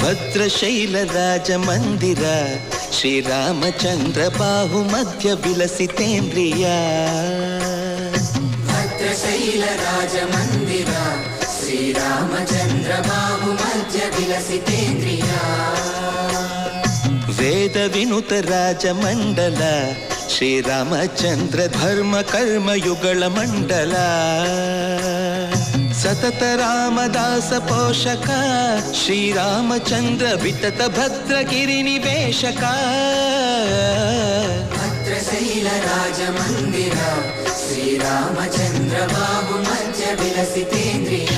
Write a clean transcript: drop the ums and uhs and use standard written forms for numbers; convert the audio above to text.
ಭದ್ರಶೈಲ ರಾಜ ಮಂದಿರ ಶ್ರೀರಾಮಚಂದ್ರ ಬಾಹು ಮಧ್ಯ ವಿಲಸಿತೇಂದ್ರಿಯ. ಭದ್ರಶೈಲ ರಾಜ ಮಂದಿರ ಶ್ರೀರಾಮಚಂದ್ರ ಬಾಹು ಮಧ್ಯ ವಿಲಸಿತೇಂದ್ರಿಯ. ವೇದ ವಿನುತ ರಾಜ ಮಂಡಲ ಶ್ರೀರಾಮಚಂದ್ರ ಧರ್ಮ ಕರ್ಮಯುಗಳ ಮಂಡಲ. ಸತತ ರಾಮದಾಸ ಪೋಷಕ ಶ್ರೀರಾಮಚಂದ್ರ ವಿತತ ಭದ್ರಗಿರಿ ನಿವೇಶಕ. ಭದ್ರಶೈಲ ರಾಜ ಮಂದಿರ ಶ್ರೀರಾಮಚಂದ್ರ ಬಾಹು ಮಧ್ಯ ವಿಲಸಿತೇಂದ್ರಿಯ.